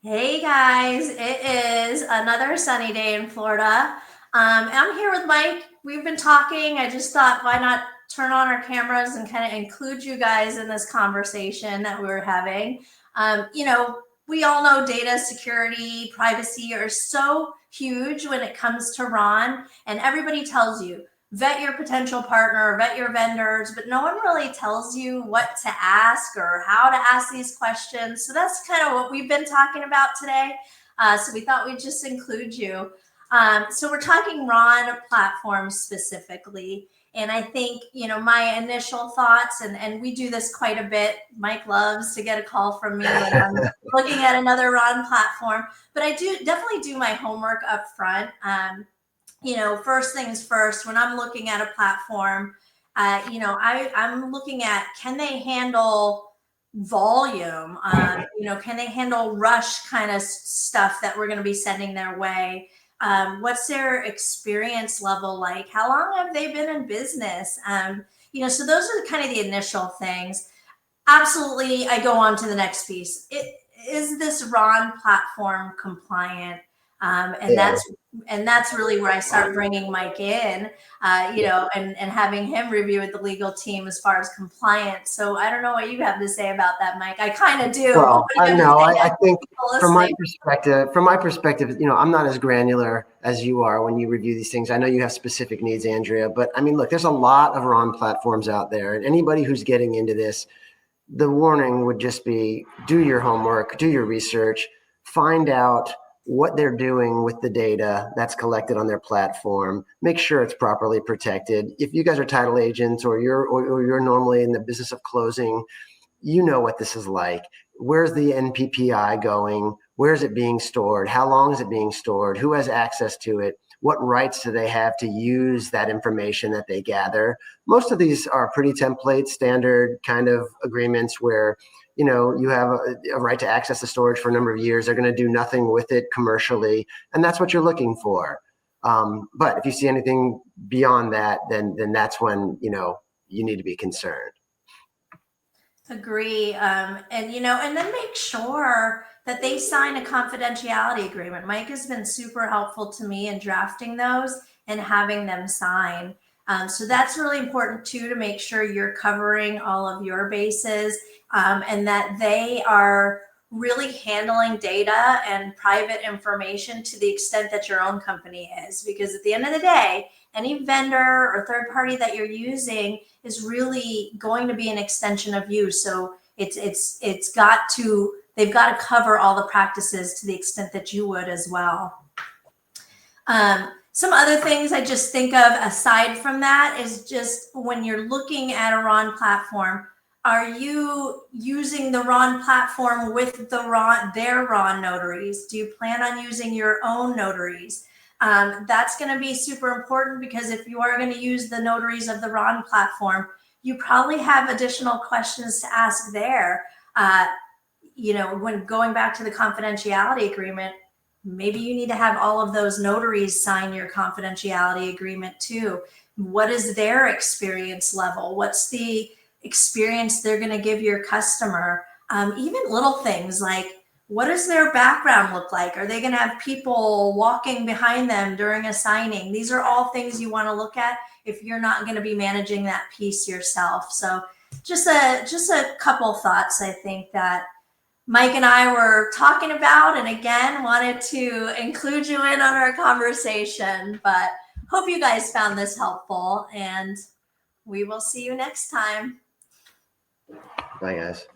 Hey guys, it is another sunny day in Florida. I'm here with Mike. We've been talking. I just thought, why not turn on our cameras and kind of include you guys in this conversation that we were having? We all know data security, privacy are so huge when it comes to Ron, and everybody tells you vet your potential partner, vet your vendors, but no one really tells you what to ask or how to ask these questions. So that's kind of what we've been talking about today. So we thought we'd just include you. So we're talking Ron platforms specifically. And I think, my initial thoughts, and we do this quite a bit. Mike loves to get a call from me when I'm looking at another Ron platform, but I do definitely do my homework up front. First things first, when I'm looking at a platform, I'm looking at, can they handle volume? Can they handle rush kind of stuff that we're going to be sending their way? What's their experience level like? How long have they been in business? So those are kind of the initial things. Absolutely, I go on to the next piece. Is this Ron platform compliant? And Yeah. that's really where I start bringing Mike in, and having him review with the legal team as far as compliance. So I don't know what you have to say about that, Mike. I kind of do, but what Well, do you have to no, say I to think people from my perspective, I'm not as granular as you are when you review these things. I know you have specific needs, Andrea, but I mean, look, there's a lot of RON platforms out there, and anybody who's getting into this, the warning would just be do your homework, do your research, find out what they're doing with the data that's collected on their platform, make sure it's properly protected. If you guys are title agents or you're normally in the business of closing, you know what this is like. Where's the NPPI going? Where is it being stored? How long is it being stored? Who has access to it? What rights do they have to use that information that they gather? Most of these are pretty template, standard kind of agreements where you have a right to access the storage for a number of years. They're going to do nothing with it commercially, and that's what you're looking for. But if you see anything beyond that, then that's when you need to be concerned. Agree. And then make sure that they sign a confidentiality agreement. Mike has been super helpful to me in drafting those and having them sign. So that's really important too, to make sure you're covering all of your bases, and that they are really handling data and private information to the extent that your own company is. Because at the end of the day, any vendor or third party that you're using is really going to be an extension of you. So they've got to cover all the practices to the extent that you would as well. Some other things I just think of aside from that is just when you're looking at a Ron platform, are you using the Ron platform with their Ron notaries? Do you plan on using your own notaries? That's going to be super important, because if you are going to use the notaries of the Ron platform, you probably have additional questions to ask there. When going back to the confidentiality agreement, maybe you need to have all of those notaries sign your confidentiality agreement too. What is their experience level? What's the experience they're going to give your customer? Even little things like, what does their background look like? Are they going to have people walking behind them during a signing? These are all things you want to look at if you're not going to be managing that piece yourself. So just a couple thoughts, I think, that Mike and I were talking about, and again, wanted to include you in on our conversation. But hope you guys found this helpful, and we will see you next time. Bye, guys.